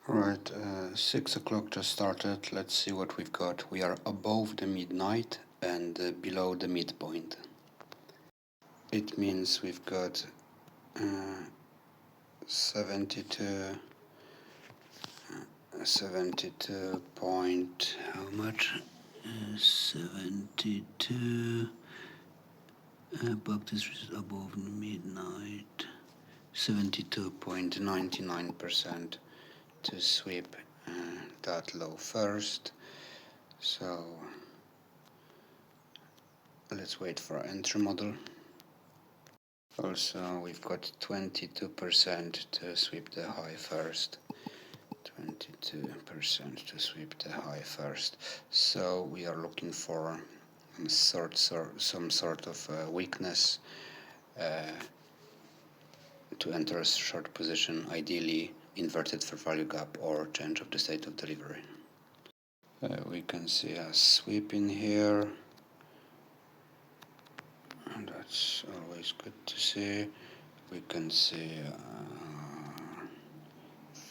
Right, 6 o'clock just started. Let's see what we've got. We are above the midnight and below the midpoint. It means we've got 72 point, how much? 72, this is above midnight, 72.99% to sweep that low first. So let's wait for entry model. Also, we've got 22% to sweep the high first. 22% to sweep the high first. So we are looking for some sort of weakness to enter a short position, ideally inverted fair value gap or change of the state of delivery. We can see a sweep in here, and that's always good to see. We can see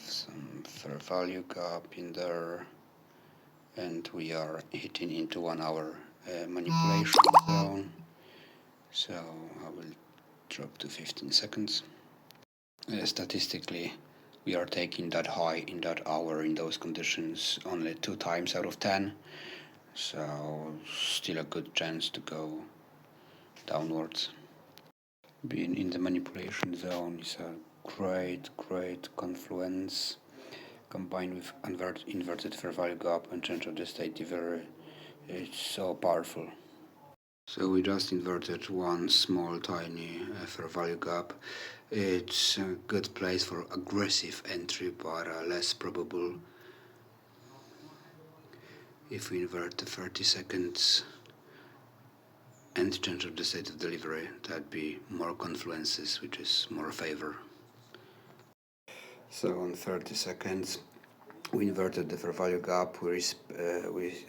some fair value gap in there, and we are hitting into 1 hour manipulation zone. So I will drop to 15 seconds. Statistically, we are taking that high in that hour in those conditions only 2 times out of 10. So still a good chance to go downwards. Being in the manipulation zone is a great confluence combined with inverted fair value gap and change of the state delivery. It's so powerful. So we just inverted one small tiny fair value gap. It's a good place for aggressive entry, but less probable. If we invert the 30 seconds and change of the state of delivery, that'd be more confluences, which is more favor. So on 30 seconds, we inverted the fair value gap. We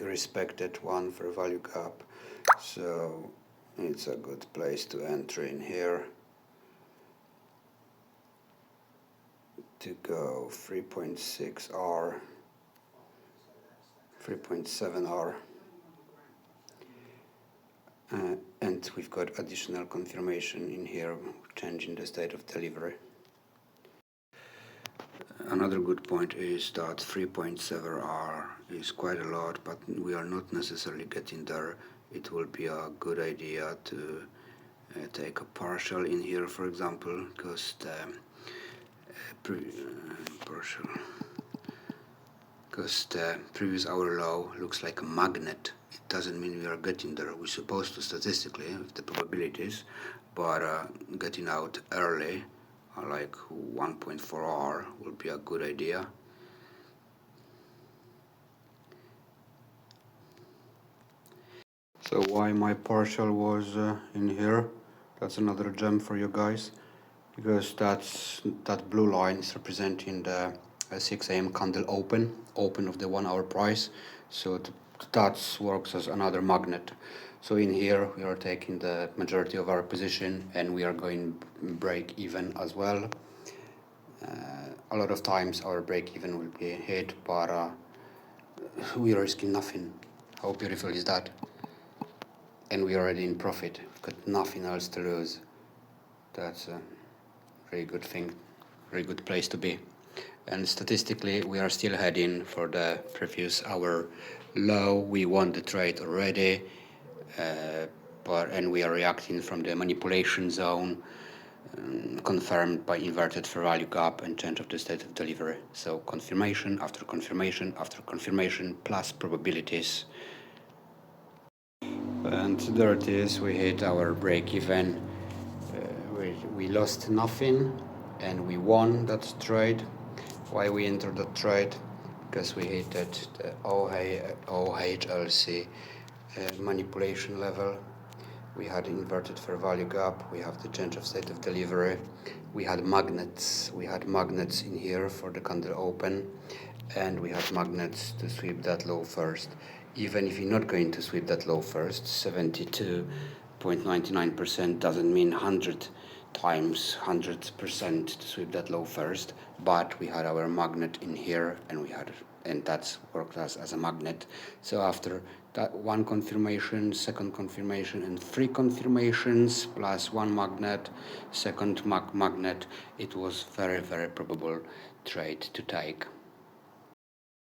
respected one fair value gap, so it's a good place to enter in here. To go 3.6 R, 3.7 R. And we've got additional confirmation in here, changing the state of delivery. Another good point is that 3.7 R is quite a lot, but we are not necessarily getting there. It will be a good idea to take a partial in here, for example, because the previous hour low looks like a magnet. It doesn't mean we are getting there. We're supposed to statistically with the probabilities, but getting out early, like 1.4 R, would be a good idea. So why my partial was in here? That's another gem for you guys, because that blue line is representing the 6 a.m. candle open of the 1 hour price. So that works as another magnet. So in here we are taking the majority of our position and we are going break even as well. A lot of times our break even will be hit, but we are risking nothing. How beautiful is that? And we are already in profit. We've got nothing else to lose. That's a very good thing, very good place to be. And statistically, we are still heading for the previous hour low. We won the trade already, and we are reacting from the manipulation zone, confirmed by inverted fair value gap and change of the state of delivery. So confirmation after confirmation after confirmation plus probabilities. And there it is. We hit our break even. We lost nothing and we won that trade. Why we entered that trade? Because we hit the OHLC manipulation level. We had inverted fair value gap. We have the change of state of delivery. We had magnets. We had magnets in here for the candle open, and we had magnets to sweep that low first. Even if you're not going to sweep that low first, 72.99% doesn't mean 100 times 100% to sweep that low first, but we had our magnet in here, and that's worked as a magnet. So after that one confirmation, second confirmation, and three confirmations plus one magnet, second magnet, it was very, very probable trade to take.